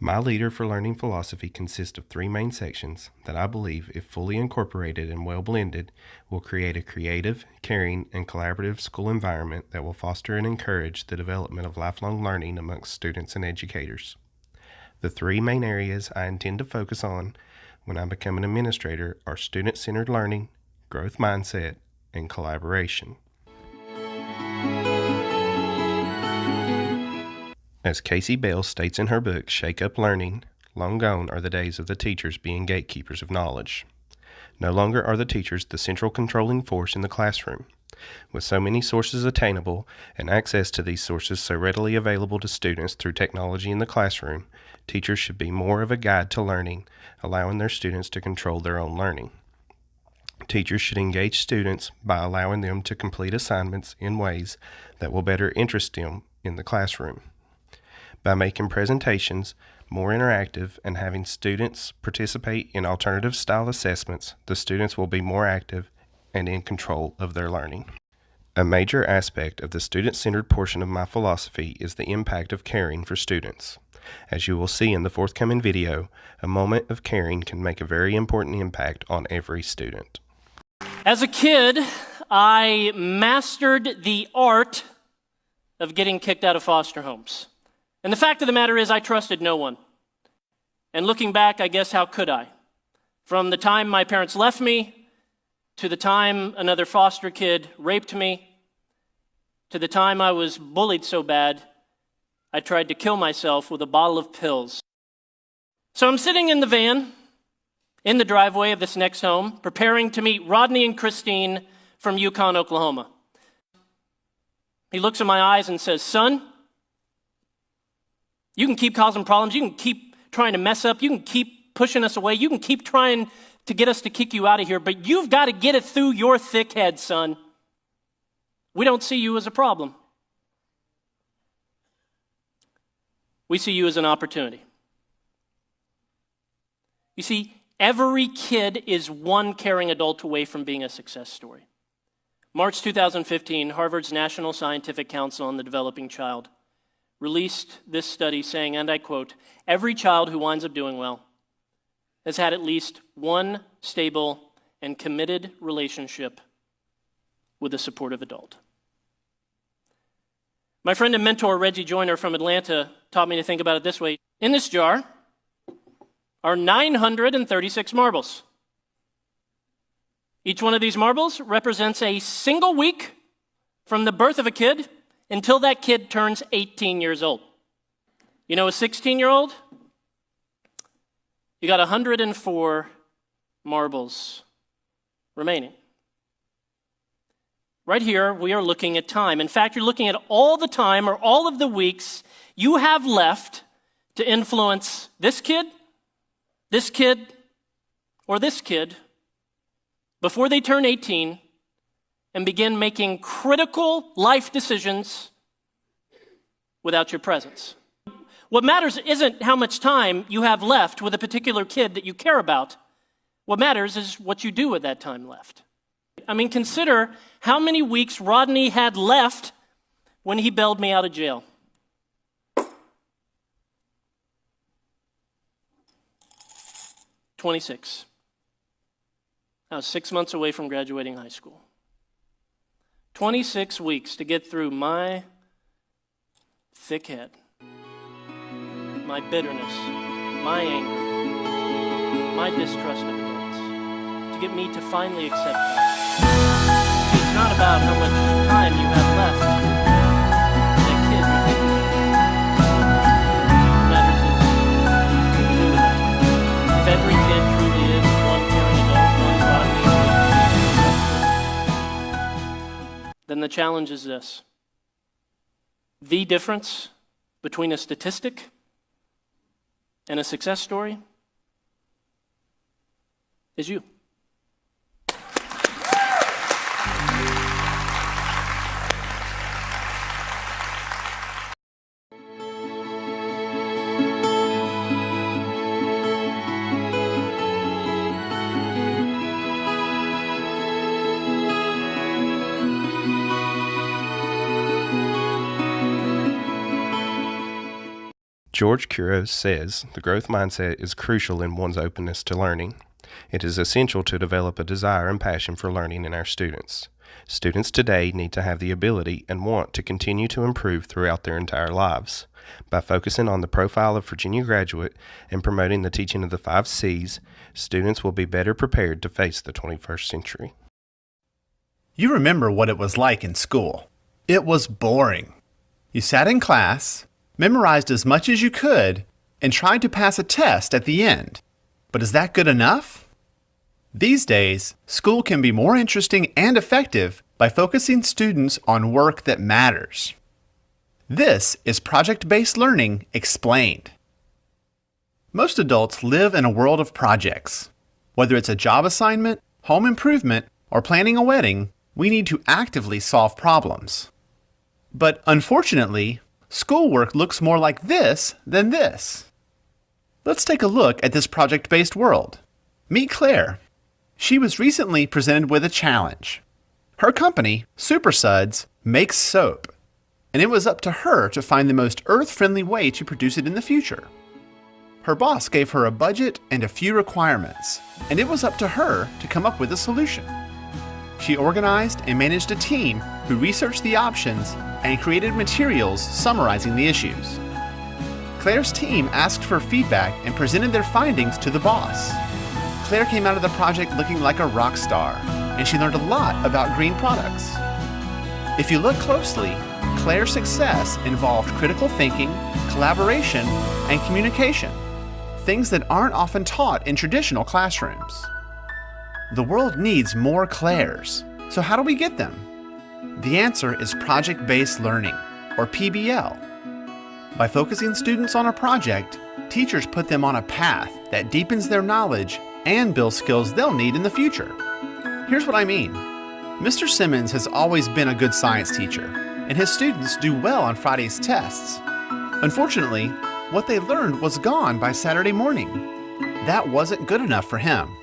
My Leader for Learning philosophy consists of three main sections that I believe, if fully incorporated and well blended, will create a creative, caring, and collaborative school environment that will foster and encourage the development of lifelong learning amongst students and educators. The three main areas I intend to focus on when I become an administrator are student-centered learning, growth mindset, and collaboration. As Casey Bell states in her book, Shake Up Learning, long gone are the days of the teachers being gatekeepers of knowledge. No longer are the teachers the central controlling force in the classroom. With so many sources attainable and access to these sources so readily available to students through technology in the classroom, teachers should be more of a guide to learning, allowing their students to control their own learning. Teachers should engage students by allowing them to complete assignments in ways that will better interest them in the classroom. By making presentations more interactive and having students participate in alternative style assessments, the students will be more active and in control of their learning. A major aspect of the student-centered portion of my philosophy is the impact of caring for students. As you will see in the forthcoming video, a moment of caring can make a very important impact on every student. As a kid, I mastered the art of getting kicked out of foster homes. And the fact of the matter is I trusted no one. And looking back, I guess how could I? From the time my parents left me, to the time another foster kid raped me, to the time I was bullied so bad, I tried to kill myself with a bottle of pills. So I'm sitting in the van, in the driveway of this next home, preparing to meet Rodney and Christine from Yukon, Oklahoma. He looks in my eyes and says, "Son, you can keep causing problems, you can keep trying to mess up, you can keep pushing us away, you can keep trying to get us to kick you out of here, but you've got to get it through your thick head, son. We don't see you as a problem. We see you as an opportunity." You see, every kid is one caring adult away from being a success story. March 2015, Harvard's National Scientific Council on the Developing Child released this study saying, and I quote, "Every child who winds up doing well has had at least one stable and committed relationship with a supportive adult." My friend and mentor, Reggie Joyner from Atlanta, taught me to think about it this way. In this jar are 936 marbles. Each one of these marbles represents a single week from the birth of a kid until that kid turns 18 years old. You know, a 16-year-old, you got 104 marbles remaining. Right here, we are looking at time. In fact, you're looking at all the time or all of the weeks you have left to influence this kid, or this kid before they turn 18 and begin making critical life decisions without your presence. What matters isn't how much time you have left with a particular kid that you care about. What matters is what you do with that time left. I mean, consider how many weeks Rodney had left when he bailed me out of jail. 26. I was 6 months away from graduating high school. 26 weeks to get through my thick head, my bitterness, my anger, my distrust of adults, to get me to finally accept that. It's not about how much time you have left with that kid you're thinking of. What matters is what you do with that time. If every kid truly is one caring adult, one Rodney, then the challenge is this. The difference between a statistic and a success story is you. George Couros says the growth mindset is crucial in one's openness to learning. It is essential to develop a desire and passion for learning in our students. Students today need to have the ability and want to continue to improve throughout their entire lives. By focusing on the profile of Virginia graduate and promoting the teaching of the 5 C's, students will be better prepared to face the 21st century. You remember what it was like in school. It was boring. You sat in class, memorized as much as you could, and tried to pass a test at the end. But is that good enough? These days, school can be more interesting and effective by focusing students on work that matters. This is project-based learning explained. Most adults live in a world of projects. Whether it's a job assignment, home improvement, or planning a wedding, we need to actively solve problems. But unfortunately, schoolwork looks more like this than this. Let's take a look at this project-based world. Meet Claire. She was recently presented with a challenge. Her company, Super Suds, makes soap, and it was up to her to find the most earth-friendly way to produce it in the future. Her boss gave her a budget and a few requirements, and it was up to her to come up with a solution. She organized and managed a team who researched the options and created materials summarizing the issues. Claire's team asked for feedback and presented their findings to the boss. Claire came out of the project looking like a rock star, and she learned a lot about green products. If you look closely, Claire's success involved critical thinking, collaboration, and communication, things that aren't often taught in traditional classrooms. The world needs more Claires, so how do we get them? The answer is project-based learning, or PBL. By focusing students on a project, teachers put them on a path that deepens their knowledge and builds skills they'll need in the future. Here's what I mean. Mr. Simmons has always been a good science teacher, and his students do well on Friday's tests. Unfortunately, what they learned was gone by Saturday morning. That wasn't good enough for him.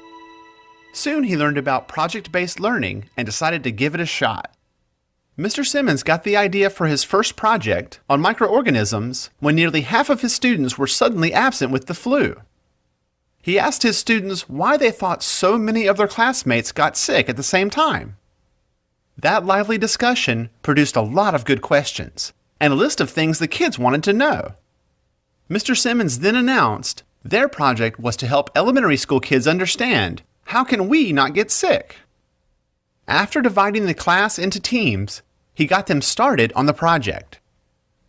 Soon he learned about project-based learning and decided to give it a shot. Mr. Simmons got the idea for his first project on microorganisms when nearly half of his students were suddenly absent with the flu. He asked his students why they thought so many of their classmates got sick at the same time. That lively discussion produced a lot of good questions and a list of things the kids wanted to know. Mr. Simmons then announced their project was to help elementary school kids understand, how can we not get sick? After dividing the class into teams, he got them started on the project.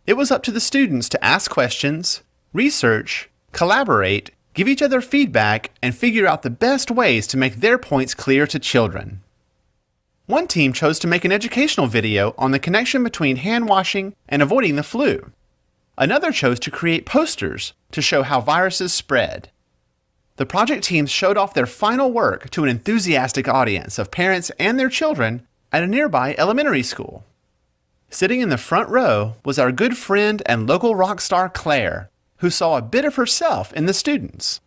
It was up to the students to ask questions, research, collaborate, give each other feedback, and figure out the best ways to make their points clear to children. One team chose to make an educational video on the connection between hand washing and avoiding the flu. Another chose to create posters to show how viruses spread. The project teams showed off their final work to an enthusiastic audience of parents and their children at a nearby elementary school. Sitting in the front row was our good friend and local rock star Claire, who saw a bit of herself in the students.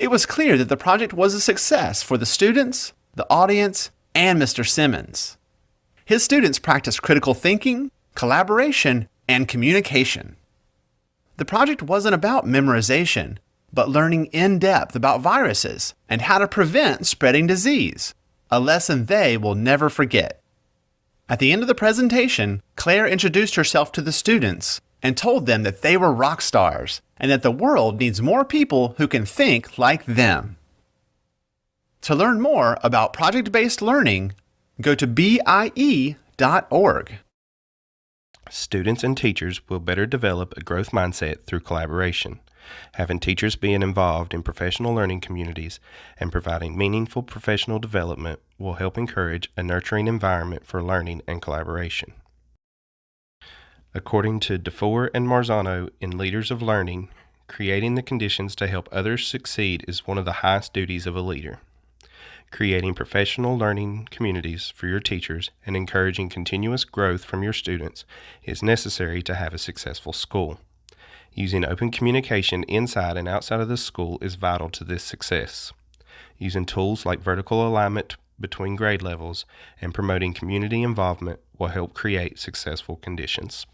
It was clear that the project was a success for the students, the audience, and Mr. Simmons. His students practiced critical thinking, collaboration, and communication. The project wasn't about memorization, but learning in depth about viruses and how to prevent spreading disease, a lesson they will never forget. At the end of the presentation, Claire introduced herself to the students and told them that they were rock stars and that the world needs more people who can think like them. To learn more about project-based learning, go to BIE.org. Students and teachers will better develop a growth mindset through collaboration. Having teachers being involved in professional learning communities and providing meaningful professional development will help encourage a nurturing environment for learning and collaboration. According to DeFore and Marzano in Leaders of Learning, creating the conditions to help others succeed is one of the highest duties of a leader. Creating professional learning communities for your teachers and encouraging continuous growth from your students is necessary to have a successful school. Using open communication inside and outside of the school is vital to this success. Using tools like vertical alignment between grade levels and promoting community involvement will help create successful conditions.